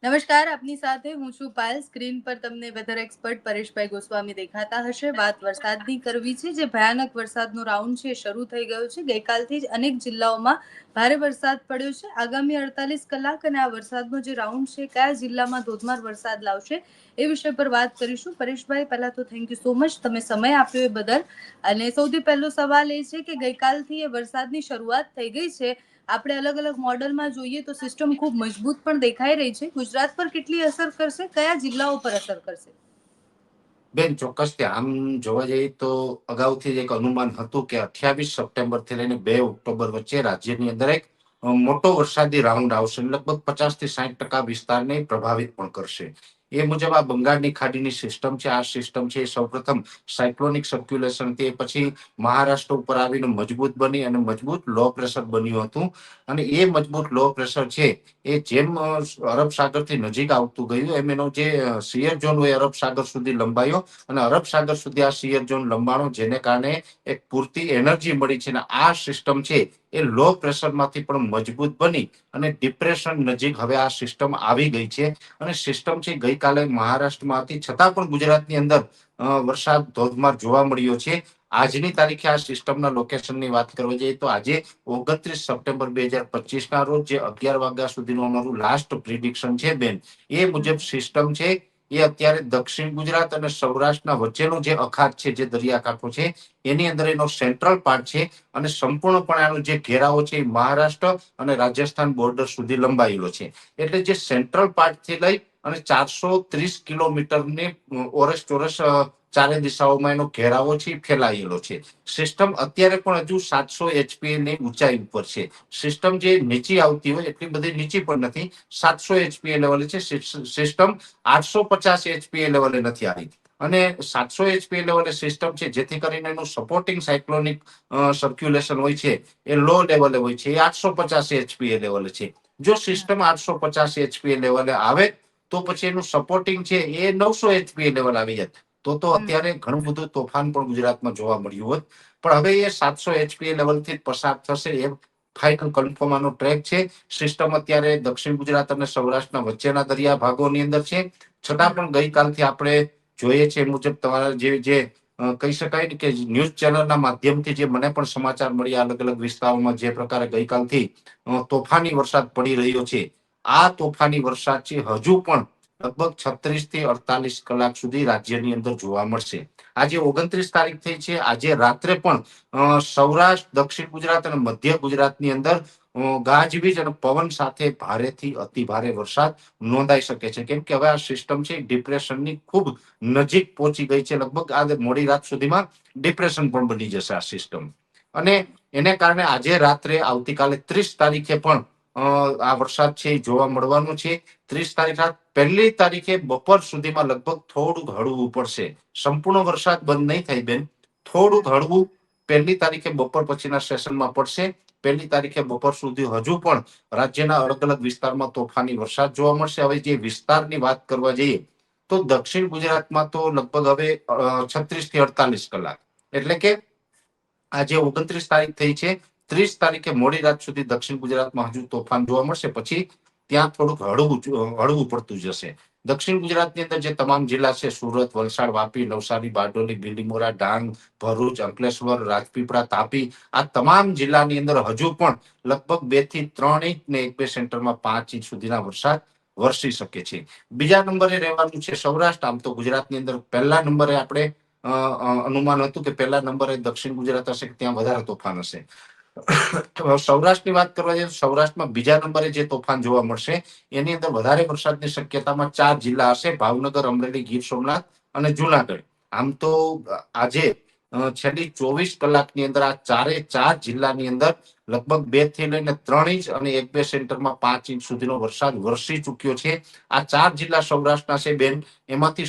નમસ્કાર, આપની સાથે હું છું પાયલ. સ્ક્રીન પર તમને વેધર એક્સપર્ટ પરેશભાઈ ગોસ્વામી દેખાતા હશે. વાત વરસાદની કરવી છે. જે ભયાનક વરસાદનો રાઉન્ડ છે શરૂ થઈ ગયો છે. ગઈકાલથી જ અનેક જિલ્લાઓમાં ભારે વરસાદ પડ્યો છે. આગામી 48 કલાક અને આ વરસાદનો જે રાઉન્ડ છે કયા જિલ્લામાં ધોધમાર વરસાદ લાવશે એ વિષય પર વાત કરીશું. પરેશભાઈ, પહેલા તો થેન્ક યુ સો મચ, તમે સમય આપ્યો એ બદલ. અને સૌથી પહેલો સવાલ એ છે કે ગઈકાલથી એ વરસાદની શરૂઆત થઈ ગઈ છે. આપણે અલગ અલગ મોડલમાં જોઈએ તો સિસ્ટમ ખૂબ મજબૂત પણ દેખાઈ રહી છે. ગુજરાત પર કેટલી અસર કરશે, કયા જિલ્લાઓ પર અસર કરશે? બેન, ચોક્કસથી આમ જોવા જઈએ તો અગાઉથી જ એક અનુમાન હતું કે 28 સપ્ટેમ્બરથી લઈને 2 ઓક્ટોબર વચ્ચે રાજ્યની અંદર એક મોટો વરસાદી રાઉન્ડ આવશે. લગભગ 50 થી 60% વિસ્તારને પ્રભાવિત પણ કરશે. એ મુજબ આ બંગાળની ખાડીની સિસ્ટમ છે. આ સિસ્ટમ છે સૌપ્રથમ સાયક્લોનિક સર્ક્યુલેશન થી પછી મહારાષ્ટ્ર ઉપર આવીને મજબૂત બની અને મજબૂત લો પ્રેશર બન્યું હતું. અને એ મજબૂત લો પ્રેશર છે એ જેમ અરબ સાગર થી નજીક આવતું ગયું એમ એનો જે સિયર ઝોન હોય અરબ સાગર સુધી લંબાયો અને અરબ સાગર સુધી આ સિયર ઝોન લંબાણો, જેને કારણે એક પૂરતી એનર્જી મળી છે. અને આ સિસ્ટમ છે એ લો પ્રેશરમાંથી પણ મજબૂત બની અને ડિપ્રેશન નજીક હવે આ સિસ્ટમ આવી ગઈ છે. અને સિસ્ટમ છે ગઈકાલે મહારાષ્ટ્રમાં હતી, છતાં પણ ગુજરાતની અંદર વરસાદ ધોધમાર જોવા મળ્યો છે. આજની તારીખે આ સિસ્ટમના લોકેશનની વાત કરવા જઈએ તો આજે 29 સપ્ટેમ્બર 2025 ના રોજ જે 11 વાગ્યા સુધીનું અમારું લાસ્ટ પ્રિડિક્શન છે બેન, એ મુજબ સિસ્ટમ છે એ અત્યારે દક્ષિણ ગુજરાત અને સૌરાષ્ટ્રના વચ્ચેનો જે અખાત છે, જે દરિયાકાંઠો છે, એની અંદર એનો સેન્ટ્રલ પાર્ટ છે. અને સંપૂર્ણપણે આનો જે ઘેરાવો છે એ મહારાષ્ટ્ર અને રાજસ્થાન બોર્ડર સુધી લંબાયેલો છે. એટલે જે સેન્ટ્રલ પાર્ટથી લઈ અને 430 કિલોમીટરની ઓરસ ચોરસ ચારે દિશાઓમાં એનો ઘેરાવો છે ફેલાયેલો છે. સિસ્ટમ અત્યારે પણ હજુ 700 એચપીએ ની ઊંચાઈ ઉપર છે. સિસ્ટમ જે નીચી આવતી હોય એટલી બધી નીચી પણ નથી, 700 એચપીએ લેવલે છે. સિસ્ટમ 850 એચપીએ લેવલે નથી આવી. અને 700 એચપીએ લેવલે સિસ્ટમ છે, જેથી કરીને એનું સપોર્ટિંગ સાયક્લોનિક સર્ક્યુલેશન હોય છે એ લો લેવલે હોય છે, એ 850 એચપીએ લેવલે છે. જો સિસ્ટમ 850 એચપીએ લેવલે આવે તો પછી એનું સપોર્ટિંગ છે એ 900 એચપીએ લેવલ આવી જાય. તો અત્યારે ઘણું બધું તોફાન પણ ગુજરાતમાં જોવા મળ્યું હોત. પણ હવે એ 700 એચપીએ લેવલથી પસાર થશે એ ફાઇનલ કન્ફર્મ આનો ટ્રેક છે. સિસ્ટમ અત્યારે દક્ષિણ ગુજરાત અને સૌરાષ્ટ્રના વચ્ચેના દરિયા ભાગોની અંદર છે. છતાં પણ ગઈકાલથી આપણે જોઈએ છે મુજબ તમારા જે કહી શકાય ને કે ન્યૂઝ ચેનલના માધ્યમથી જે મને પણ સમાચાર મળ્યા અલગ અલગ વિસ્તારોમાં જે પ્રકારે ગઈકાલથી તોફાની વરસાદ પડી રહ્યો છે, આ તોફાની વરસાદ છે હજુ પણ લગભગ 36 થી 48 કલાક સુધી રાજ્યની અંદર જોવા મળશે. આજે 29 તારીખ થઈ છે. આજે રાત્રે પણ સૌરાષ્ટ્ર, દક્ષિણ ગુજરાત અને મધ્ય ગુજરાતની અંદર ગાજવીજ અને પવન સાથે ભારેથી અતિ ભારે વરસાદ નોંધાઈ શકે છે. કેમ કે હવે આ સિસ્ટમ છે ડિપ્રેશનની ખૂબ નજીક પહોંચી ગઈ છે. લગભગ આ મોડી રાત સુધીમાં ડિપ્રેશન પણ બની જશે આ સિસ્ટમ. અને એને કારણે આજે રાત્રે આવતીકાલે 30 તારીખે પણ આ વરસાદ છે એ જોવા મળવાનો છે. 30 તારીખ રાત, 1 તારીખે બપોર સુધીમાં લગભગ થોડુંક હળવું પડશે. સંપૂર્ણ વરસાદ બંધ નહીં થાય બેન, થોડુંક હળવું 1 તારીખે બપોર પછીના સેશનમાં પડશે. 1 તારીખે બપોર સુધી હજુ પણ રાજ્યના અલગ અલગ વિસ્તારમાં તોફાની વરસાદ જોવા મળશે. હવે જે વિસ્તારની વાત કરવા જઈએ તો દક્ષિણ ગુજરાતમાં તો લગભગ હવે 36 થી 48 કલાક, એટલે કે આજે 29 તારીખ થઈ છે, 30 તારીખે મોડી રાત સુધી દક્ષિણ ગુજરાતમાં હજુ તોફાન જોવા મળશે. પછી ત્યાં થોડુંક હળવું પડતું જશે. દક્ષિણ ગુજરાતની અંદર જે તમામ જિલ્લા છે, સુરત, વલસાડ, વાપી, નવસારી, બારડોલી, બીલીમોરા, ડાંગ, ભરૂચ, અંકલેશ્વર, રાજપીપળા, તાપી, આ તમામ જિલ્લાની અંદર હજુ પણ લગભગ 2 થી 3 ઇંચ ને 1-2 સેન્ટરમાં 5 ઇંચ સુધીના વરસાદ વરસી શકે છે. બીજા નંબરે રહેવાનું છે સૌરાષ્ટ્ર. આમ તો ગુજરાતની અંદર પહેલા નંબરે આપણે અનુમાન હતું કે પહેલા નંબરે દક્ષિણ ગુજરાત હશે, ત્યાં વધારે તોફાન હશે. સૌરાષ્ટ્રની વાત કરવા જઈએ, સૌરાષ્ટ્રમાં બીજા નંબરે જે તોફાન જોવા મળશે એની અંદર વધારે વરસાદની શક્યતામાં 4 જિલ્લા હશે: ભાવનગર, અમરેલી, ગીર સોમનાથ અને જુનાગઢ. આમ તો આજે છેલ્લી 24 કલાકની અંદર આ ચારે 4 જિલ્લાની અંદર લગભગ 2 થી લઈને 3 ઇંચ અને 1-2 સેન્ટરમાં 5 ઇંચ સુધીનો વરસાદ વરસી ચુક્યો છે. આ 4 જિલ્લા સૌરાષ્ટ્રના છે બેન, એમાંથી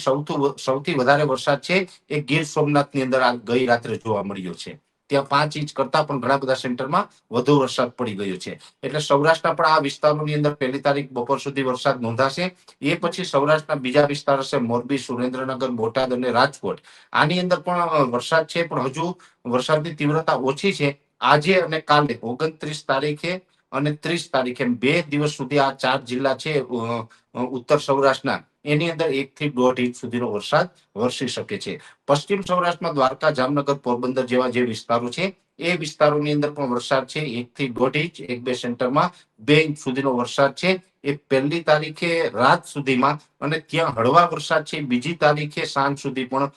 સૌથી વધારે વરસાદ છે એ ગીર સોમનાથની અંદર આ ગઈ રાત્રે જોવા મળ્યો છે. ત્યાં 5 ઇંચ કરતા પણ ઘણા બધા સેન્ટરમાં વધુ વરસાદ પડી ગયો છે. એટલે સૌરાષ્ટ્રના પણ આ વિસ્તારોની અંદર 1 તારીખ બપોર સુધી વરસાદ નોંધાશે. એ પછી સૌરાષ્ટ્રના બીજા વિસ્તાર હશે મોરબી, સુરેન્દ્રનગર, બોટાદ અને રાજકોટ. આની અંદર પણ વરસાદ છે, પણ હજુ વરસાદની તીવ્રતા ઓછી છે. આજે અને કાલે 29 તારીખે અને 30 તારીખે, એમ 2 દિવસ સુધી આ 4 જિલ્લા છે ઉત્તર સૌરાષ્ટ્રના, એની અંદર 1 થી 1.5 ઇંચ સુધીનો વરસાદ વરસી શકે છે. પશ્ચિમ સૌરાષ્ટ્રમાં દ્વારકા, જામનગર, પોરબંદર જેવા જે વિસ્તારો છે એ વિસ્તારોની અંદર પણ વરસાદ છે 1 થી 1.5 ઇંચ, 1-2 સેન્ટરમાં 2 ઇંચ સુધીનો વરસાદ છે એ 1લી તારીખે રાત સુધીમાં, અને ત્યાં હળવા વરસાદ છે 2જી તારીખે સાંજ સુધી પણ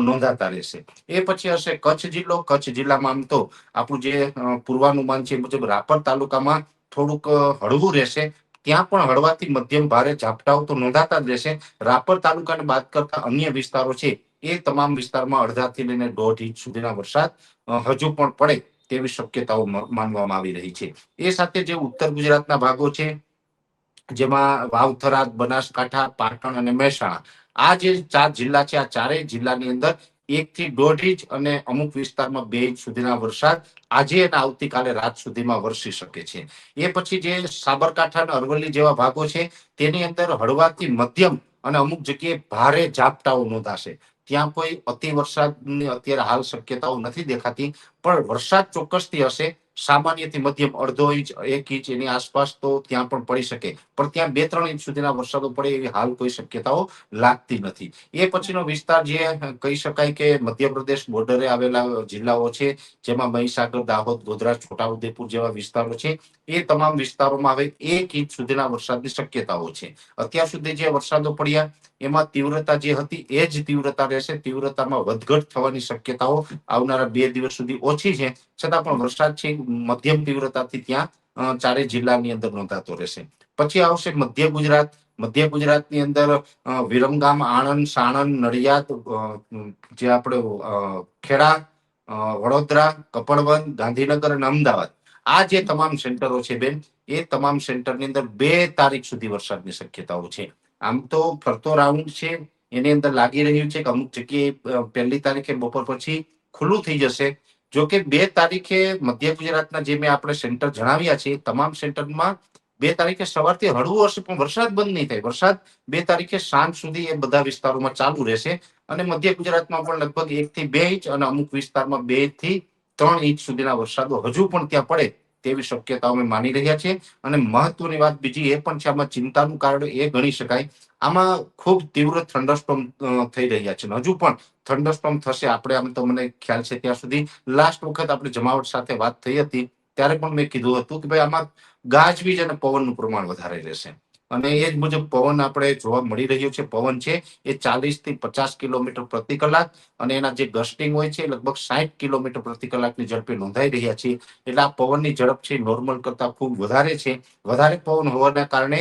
નોંધાતા રહેશે. એ પછી હશે કચ્છ જિલ્લો. કચ્છ જિલ્લામાં આમ તો આપણું જે પૂર્વાનુમાન છે એ મુજબ રાપર તાલુકામાં થોડુંક હળવું રહેશે. ત્યાં પણ હળવાથી મધ્યમ ભારે ઝાપટાઓ તો નોંધાતા જ રહેશે. રાપર તાલુકાને બાદ કરતા અન્ય વિસ્તારો છે એ તમામ વિસ્તારમાં અડધાથી લઈને 1.5 ઇંચ સુધીના વરસાદ હજુ પણ પડે તેવી શક્યતાઓ માનવામાં આવી રહી છે. એ સાથે જે ઉત્તર ગુજરાતના ભાગો છે, જેમાં વાવ, થરાદ, બનાસકાંઠા, પાટણ અને મહેસાણા, આ જે 4 જિલ્લા છે, આ ચારેય જિલ્લાની અંદર 1 થી 1.5 ઇંચ અને અમુક વિસ્તારમાં 2 ઇંચ સુધીના વરસાદ આજે અને આવતીકાલે રાત સુધીમાં વરસી શકે છે. એ પછી જે સાબરકાંઠા અને અરવલ્લી જેવા ભાગો છે તેની અંદર હળવાથી મધ્યમ અને અમુક જગ્યાએ ભારે ઝાપટાઓ નોંધાશે. ત્યાં કોઈ અતિ વરસાદની અત્યારે હાલ શક્યતાઓ નથી દેખાતી, પણ વરસાદ ચોક્કસથી હશે. સામાન્યથી મધ્યમ 0.5 ઇંચ, 1 ઇંચ એની આસપાસ તો ત્યાં પણ પડી શકે, પણ ત્યાં 2-3 ઇંચ સુધીના વરસાદો પડે એવી હાલ કોઈ શક્યતાઓ લાગતી નથી. એ પછીનો વિસ્તાર જે કહી શકાય કે મધ્યપ્રદેશ બોર્ડરે આવેલા જિલ્લાઓ છે, જેમાં મહીસાગર, દાહોદ, ગોધરા, છોટાઉદેપુર જેવા વિસ્તારો છે, એ તમામ વિસ્તારોમાં હવે 1 ઇંચ સુધીના વરસાદની શક્યતાઓ છે. અત્યાર સુધી જે વરસાદો પડ્યા એમાં તીવ્રતા જે હતી એ જ તીવ્રતા રહેશે. તીવ્રતામાં વધઘટ થવાની શક્યતાઓ આવનારા 2 દિવસ સુધી ઓછી છે, છતાં પણ વરસાદ છે મધ્યમ તીવ્રતાથી ત્યાં ચારે જિલ્લાની અંદર નોંધાતો રહેશે. પછી આવશે મધ્ય ગુજરાત. મધ્ય ગુજરાતની અંદર વિરમગામ, આણંદ, સાણંદ, નડિયાદ, જે આપણે ખેડા, વડોદરા, કપડવંજ, ગાંધીનગર અને અમદાવાદ, આ જે તમામ સેન્ટરો છે બેન, એ તમામ સેન્ટરની અંદર 2 તારીખ સુધી વરસાદની શક્યતાઓ છે. આમ તો ફરતો રાઉન્ડ છે એની અંદર લાગી રહ્યું છે કે અમુક જગ્યાએ 1લી તારીખે બપોર પછી ખુલ્લું થઈ જશે. જો કે 2 તારીખે મધ્ય ગુજરાતના જે મેં આપણે સેન્ટર જણાવ્યા છે તમામ સેન્ટરમાં 2 તારીખે સવારથી હળવું હશે, પણ વરસાદ બંધ નહીં થાય. વરસાદ 2 તારીખે સાંજ સુધી એ બધા વિસ્તારોમાં ચાલુ રહેશે, અને મધ્ય ગુજરાતમાં પણ લગભગ 1 થી 2 ઇંચ અને અમુક વિસ્તારમાં 2 થી 3 ઇંચ સુધીના વરસાદો હજુ પણ ત્યાં પડે તેવી શક્યતાઓ અમે માની રહ્યા છીએ. અને મહત્વની વાત બીજી એ પણ છે, આમાં ચિંતાનું કારણ એ ગણી શકાય, આમાં ખૂબ તીવ્ર થંડરસ્ટોર્મ થઈ રહ્યા છે. હજુ પણ થંડરસ્ટોર્મ થશે. આપણે આમ તો મને ખ્યાલ છે ત્યાં સુધી લાસ્ટ વખત આપણે જમાવટ સાથે વાત થઈ હતી ત્યારે પણ મેં કીધું હતું કે ભાઈ આમાં ગાજવીજ અને પવનનું પ્રમાણ વધારે રહેશે, અને એ જ મુજબ પવન આપણે જોવા મળી રહ્યો છે. પવન છે એ 40 થી 50 કિલોમીટર પ્રતિ કલાક, અને એના જે ગસ્ટિંગ હોય છે લગભગ 60 કિલોમીટર પ્રતિ કલાકની ઝડપે નોંધાઈ રહ્યા છે. એટલે આ પવનની ઝડપ છે નોર્મલ કરતા ખૂબ વધારે છે. વધારે પવન હોવાના કારણે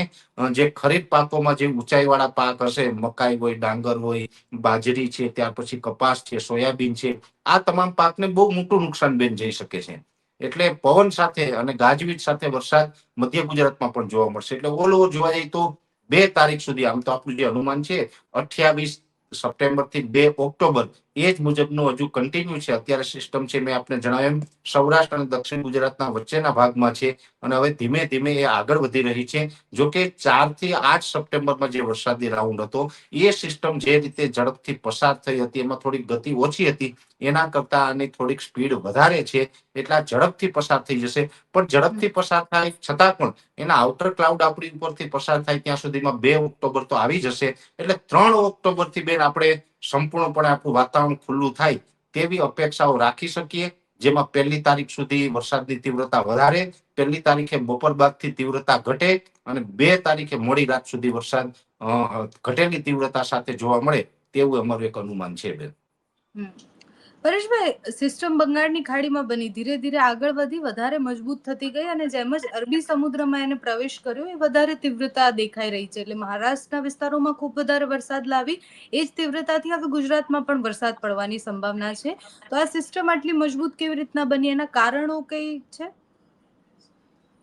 જે ખરીફ પાકોમાં જે ઊંચાઈવાળા પાક હશે, મકાઈ હોય, ડાંગર હોય, બાજરી છે, ત્યાર પછી કપાસ છે, સોયાબીન છે, આ તમામ પાકને બહુ મોટું નુકસાન બેન જઈ શકે છે. એટલે પવન સાથે અને ગાજવીજ સાથે વરસાદ મધ્ય ગુજરાતમાં પણ જોવા મળશે. એટલે ઓલ ઓવર જોવા જઈએ તો 2 તારીખ સુધી, આમ તો આપણું જે અનુમાન છે 28 સપ્ટેમ્બર થી 2 ઓક્ટોબર, એ જ મુજબનું હજુ કન્ટિન્યુ છે. અત્યારે સિસ્ટમ છે મેં આપને જણાવ્યું એમ સૌરાષ્ટ્ર અને દક્ષિણ ગુજરાતના વચ્ચેના ભાગમાં છે, અને હવે ધીમે ધીમે એ આગળ વધી રહી છે. જો કે 4 થી 8 સપ્ટેમ્બરમાં જે વરસાદી રાઉન્ડ હતો એ સિસ્ટમ જે રીતે ઝડપથી પસાર થઈ હતી એમાં થોડીક ગતિ ઓછી હતી, એના કરતા આની થોડીક સ્પીડ વધારે છે. એટલા ઝડપથી પસાર થઈ જશે. પણ ઝડપથી પસાર થાય છતાં પણ એના આઉટર ક્લાઉડ આપણી ઉપરથી પસાર થાય ત્યાં સુધીમાં 2 ઓક્ટોબર તો આવી જશે. એટલે 3 ઓક્ટોબરથી બેન આપણે સંપૂર્ણપણે આપણું વાતાવરણ ખુલ્લું થાય તેવી અપેક્ષાઓ રાખી શકીએ. જેમાં 1લી તારીખ સુધી વરસાદની તીવ્રતા વધારે, 1લી તારીખે બપોર બાદથી તીવ્રતા ઘટે, અને 2 તારીખે મોડી રાત સુધી વરસાદ ઘટેલી તીવ્રતા સાથે જોવા મળે તેવું અમારું એક અનુમાન છે બેન. પરેશભાઈ, સિસ્ટમ બંગાળની ખાડીમાં બની, ધીરે ધીરે આગળ વધી, વધારે મજબૂત થતી ગઈ, અને જેમ જ અરબી સમુદ્રમાં એને પ્રવેશ કર્યો એ વધારે તીવ્રતા દેખાઈ રહી છે. એટલે મહારાષ્ટ્રના વિસ્તારોમાં ખૂબ વધારે વરસાદ લાવી એ જ તીવ્રતાથી હવે ગુજરાતમાં પણ વરસાદ પડવાની સંભાવના છે. તો આ સિસ્ટમ આટલી મજબૂત કેવી રીતના બની, એના કારણો કઈ છે?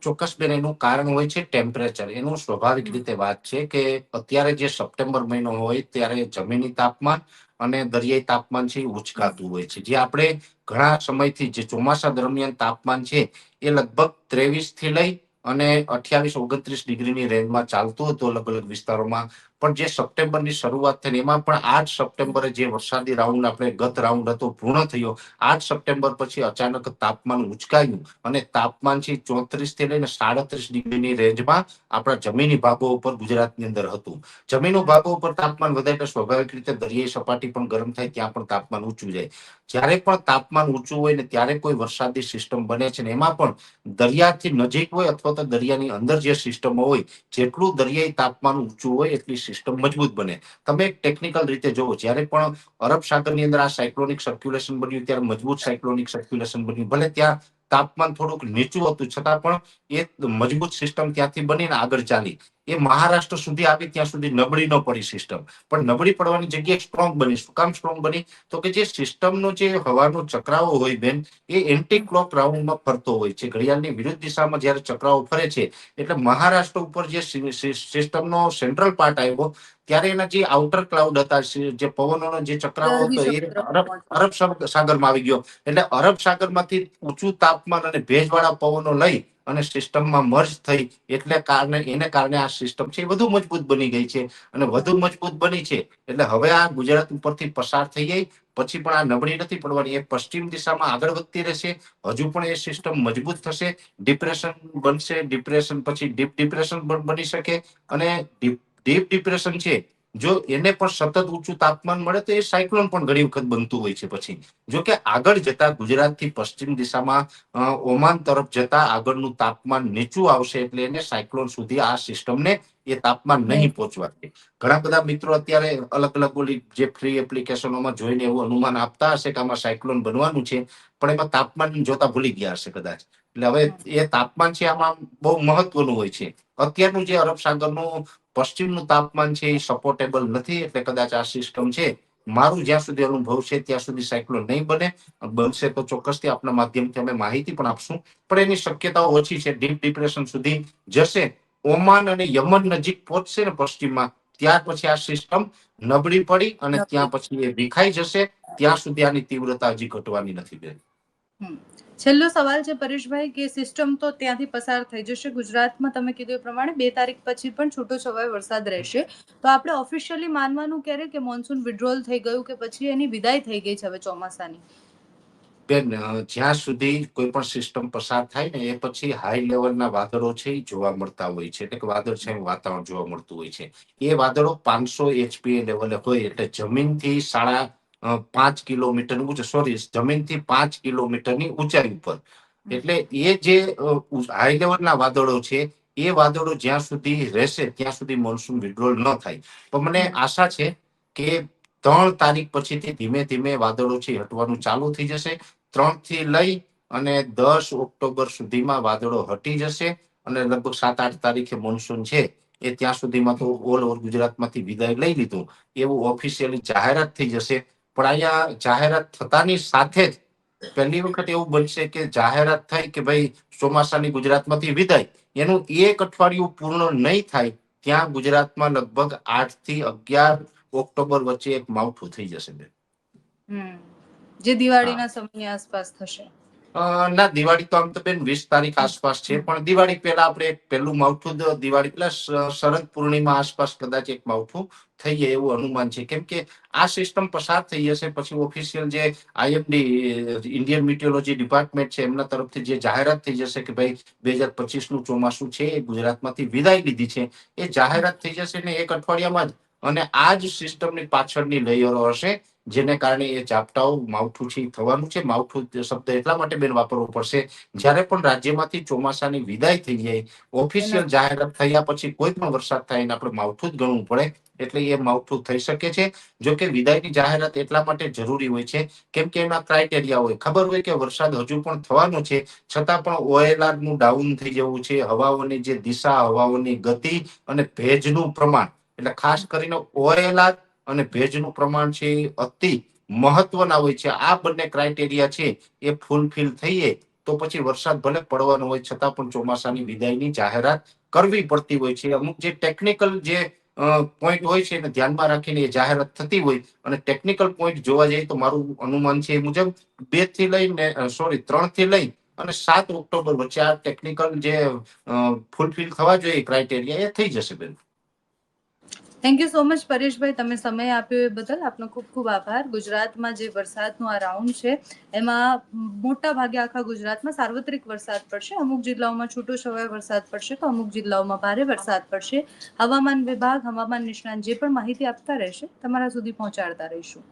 ચોક્કસ બેન, એનું કારણ હોય છે ટેમ્પરેચર. એનું સ્વાભાવિક રીતે વાત છે કે અત્યારે જે સપ્ટેમ્બર મહિનો હોય ત્યારે જમીની તાપમાન અને દરિયાઈ તાપમાન છે એ ઉચકાતું હોય છે. જે આપણે ઘણા સમયથી જે ચોમાસા દરમિયાન તાપમાન છે એ લગભગ 23 થી લઈ અને 28-29 ડિગ્રીની રેન્જમાં ચાલતું હતું અલગ અલગ વિસ્તારોમાં. પણ જે સપ્ટેમ્બરની શરૂઆત થઈ એમાં પણ 8 સપ્ટેમ્બરે જે વરસાદી રાઉન્ડ આપણે ગત રાઉન્ડ હતો પૂર્ણ થયો. 8 સપ્ટેમ્બર પછી અચાનક તાપમાન ઉચકાયું અને તાપમાન છે 34 થી લઈને 37 ડિગ્રીની રેન્જમાં આપણા જમીની ભાગો ઉપર ગુજરાતની અંદર હતું. જમીનો ભાગો ઉપર તાપમાન વધે એટલે સ્વાભાવિક રીતે દરિયાઈ સપાટી પણ ગરમ થાય, ત્યાં પણ તાપમાન ઊંચું જાય. જ્યારે પણ તાપમાન ઊંચું હોય ને ત્યારે કોઈ વરસાદી સિસ્ટમ બને છે ને એમાં પણ દરિયાથી નજીક હોય અથવા તો દરિયાની અંદર જે સિસ્ટમો હોય, જેટલું દરિયાઈ તાપમાન ઊંચું હોય એટલી સિસ્ટમ મજબૂત બને. તમે એક ટેકનિકલ રીતે જોવો, જ્યારે પણ અરબ સાગરની અંદર આ સાયક્લોનિક સર્ક્યુલેશન બન્યું ત્યારે મજબૂત સાયક્લોનિક સર્ક્યુલેશન બન્યું. ભલે ત્યાં તાપમાન થોડુંક નીચું હતું છતાં પણ એ મજબૂત સિસ્ટમ ત્યાંથી બનીને આગળ ચાલી. એ મહારાષ્ટ્ર સુધી આવી ત્યાં સુધી નબળી ન પડી સિસ્ટમ, પણ નબળી પડવાની જગ્યાએ સ્ટ્રોંગ બની. શું કામ સ્ટ્રોંગ બની? તો કે જે સિસ્ટમનો જે હવાનો ચક્રાવો હોય બેન, એ એન્ટી ક્લોક રાઉન્ડમાં ફરતો હોય છે. ઘડિયાળની વિરુદ્ધ દિશામાં જ્યારે ચક્રાવો ફરે છે એટલે મહારાષ્ટ્ર ઉપર જે સિસ્ટમનો સેન્ટ્રલ પાર્ટ આવ્યો ત્યારે એના જે આઉટર ક્લાઉડ હતા, જે પવનોનો જે એ ચક્રાવો અરબી હતો એ સમુદ્રમાં પહોંચે. અરબ સાગરમાં આવી ગયો. એટલે અરબ સાગરમાંથી ઊંચું તાપમાન અને ભેજવાળા પવનો લઈ અને સિસ્ટમમાં મર્જ થઈ એટલે એને કારણે આ સિસ્ટમ છે એ વધુ મજબૂત બની ગઈ છે. અને વધુ મજબૂત બની છે એટલે હવે આ ગુજરાત ઉપરથી પસાર થઈ ગઈ પછી પણ આ નબળી નથી પડવાની. એ પશ્ચિમ દિશામાં આગળ વધતી રહેશે. હજુ પણ એ સિસ્ટમ મજબૂત થશે, ડિપ્રેશન બનશે, ડિપ્રેશન પછી ડીપ ડિપ્રેશન પણ બની શકે. અને ડીપ ડિપ્રેશન છે, જો એને પણ સતત ઊંચું તાપમાન મળે તો એ સાયક્લોન પણ ઘણી વખત બનતું હોય છે. પછી જો કે આગળ જતા ગુજરાતથી પશ્ચિમ દિશામાં ઓમાન તરફ જતા આગળનું તાપમાન નીચું આવશે એટલે એને સાયક્લોન સુધી આ સિસ્ટમને એ તાપમાન નહીં પહોંચવા દે. ઘણા બધા મિત્રો અત્યારે અલગ અલગ ઓલી જે ફ્રી એપ્લિકેશનોમાં જોઈને એવું અનુમાન આપતા હશે કે આમાં સાયક્લોન બનવાનું છે, પણ એમાં તાપમાન જોતા ભૂલી ગયા હશે કદાચ. એટલે હવે એ તાપમાન છે આમાં બહુ મહત્વનું હોય છે. અત્યારનું જે અરબ સાગરનું પશ્ચિમનું તાપમાન છે એ સપોર્ટેબલ નથી, એટલે કદાચ આ સિસ્ટમ છે, મારું જ્યાં સુધી અનુભવ છે ત્યાં સુધી સાયક્લોન નહીં બને. બનશે તો ચોક્કસથી આપના માધ્યમથી અમે માહિતી પણ આપશું, પણ એની શક્યતાઓ ઓછી છે. ડીપ ડિપ્રેશન સુધી જશે, ઓમાન અને યમન નજીક પહોંચશે ને પશ્ચિમમાં, ત્યાર પછી આ સિસ્ટમ નબળી પડી અને ત્યાં પછી એ વિખાઈ જશે. ત્યાં સુધી આની તીવ્રતા હજી ઘટવાની નથી બેન. છેલ્લો સવાલ છે પરેશભાઈ કે સિસ્ટમ તો ત્યાંથી પસાર થઈ જશે ગુજરાતમાં, તમે કીધું એ પ્રમાણે 2 તારીખ પછી પણ છૂટો છવાયો વરસાદ રહેશે, તો આપણે ઓફિશિયલી માનવાનું ક્યારે કે મોન્સૂન વિડ્રોલ થઈ ગયું કે પછી એની વિદાય થઈ ગઈ છે હવે ચોમાસાની? બેન, જ્યાં સુધી કોઈ પણ સિસ્ટમ પસાર થાય ને એ પછી હાઈ લેવલના વાદળો છે એ જોવા મળતા હોય છે, એટલે કે વાદળછાયું વાતાવરણ જોવા મળતું હોય છે. એ વાદળો 500 HPA લેવલે હોય એટલે જમીનથી 5.5 કિલોમીટર જમીનથી 5 કિલોમીટરની ઊંચાઈ ઉપર. એટલે એ જે હાઈ લેવલના વાદળો છે એ વાદળો જ્યાં સુધી રહેશે ત્યાં સુધી મોન્સૂન વિડ્રોલ ન થાય. પણ મને આશા છે કે 3 તારીખ પછીથી ધીમે ધીમે વાદળો છે હટવાનું ચાલુ થઈ જશે. 3 થી લઈ અને 10 ઓક્ટોબર સુધીમાં વાદળો હટી જશે અને લગભગ 7-8 તારીખે મોન્સૂન છે એ ત્યાં સુધીમાં તો ઓલ ઓવર ગુજરાતમાંથી વિદાય લઈ લીધું એવું ઓફિશિયલી જાહેરાત થઈ જશે. પણ અહીંયા જાહેરાત થતાની સાથે જ પહેલી વખત એવું બનશે કે જાહેરાત થઈ કે ભાઈ ચોમાસાની ગુજરાતમાંથી વિદાય, એનું 1 અઠવાડિયું પૂર્ણ નહીં થાય ત્યાં ગુજરાતમાં લગભગ 8 થી 11 ઓક્ટોબર વચ્ચે એક માવઠું થઈ જશે બેન. જે હા. દિવાળીના સમયની આસપાસ થશે. ના, દિવાળી તો આમ તો બેન 20 તારીખ આસપાસ છે, પણ દિવાળી પહેલા આપણે એક પહેલું માવઠું દિવાળી પહેલા શરદ પૂર્ણિમા આસપાસ કદાચ એક માવઠું થઈ જાય એવું અનુમાન છે. કેમ કે આ સિસ્ટમ પસાર થઈ જશે પછી ઓફિશિયલ જે IMD ઇન્ડિયન મિટિયોલોજી ડિપાર્ટમેન્ટ છે એમના તરફથી જે જાહેરાત થઈ જશે કે ભાઈ 2025 નું ચોમાસું છે એ ગુજરાતમાંથી વિદાય લીધી છે, એ જાહેરાત થઈ જશે ને 1 અઠવાડિયામાં જ. અને આ જ સિસ્ટમની પાછળની લેયરો હશે જેને કારણે એ ઝાપટાઓ માવઠું છે થવાનું છે. માવઠું શબ્દ એટલા માટે બેન વાપરવો પડશે, જ્યારે પણ રાજ્યમાંથી ચોમાસાની વિદાય થઈ જાય, ઓફિશિયલ જાહેરાત થયા પછી કોઈ પણ વરસાદ થાય એને આપણે માવઠું જ ગણવું પડે. એટલે એ માવઠું થઈ શકે છે. જો કે વિદાયની જાહેરાત એટલા માટે જરૂરી હોય છે કેમ કે એના ક્રાઇટેરિયા હોય, ખબર હોય કે વરસાદ હજુ પણ થવાનો છે છતાં પણ OLR નું ડાઉન થઈ જવું છે, હવાઓની જે દિશા, હવાઓની ગતિ અને ભેજનું પ્રમાણ, એટલે ખાસ કરીને OLR અને ભેજનું પ્રમાણ છે એ અતિ મહત્વના હોય છે. આ બંને ક્રાઇટેરિયા છે એ ફૂલફિલ થઈએ તો પછી વરસાદ ભલે પડવાનો હોય છતાં પણ ચોમાસાની વિદાયની જાહેરાત કરવી પડતી હોય છે. અમુક જે ટેકનિકલ જે પોઈન્ટ હોય છે એને ધ્યાનમાં રાખીને એ જાહેરાત થતી હોય. અને ટેકનિકલ પોઈન્ટ જોવા જઈએ તો મારું અનુમાન છે એ મુજબ 3 થી લઈ અને 7 ઓક્ટોબર વચ્ચે આ ટેકનિકલ જે ફૂલફિલ થવા જોઈએ ક્રાઇટેરિયા એ થઈ જશે બેન. થેન્ક યુ સો મચ પરેશભાઈ, તમે સમય આપ્યો એ બદલ આપનો ખૂબ ખૂબ આભાર. ગુજરાતમાં જે વરસાદનો આ રાઉન્ડ છે એમાં મોટા ભાગે આખા ગુજરાતમાં સાર્વત્રિક વરસાદ પડશે. અમુક જિલ્લાઓમાં છૂટો છવાયો વરસાદ પડશે તો અમુક જિલ્લાઓમાં ભારે વરસાદ પડશે. હવામાન વિભાગ, હવામાન નિષ્ણાંત જે પણ માહિતી આપતા રહેશે તમારા સુધી પહોંચાડતા રહીશું.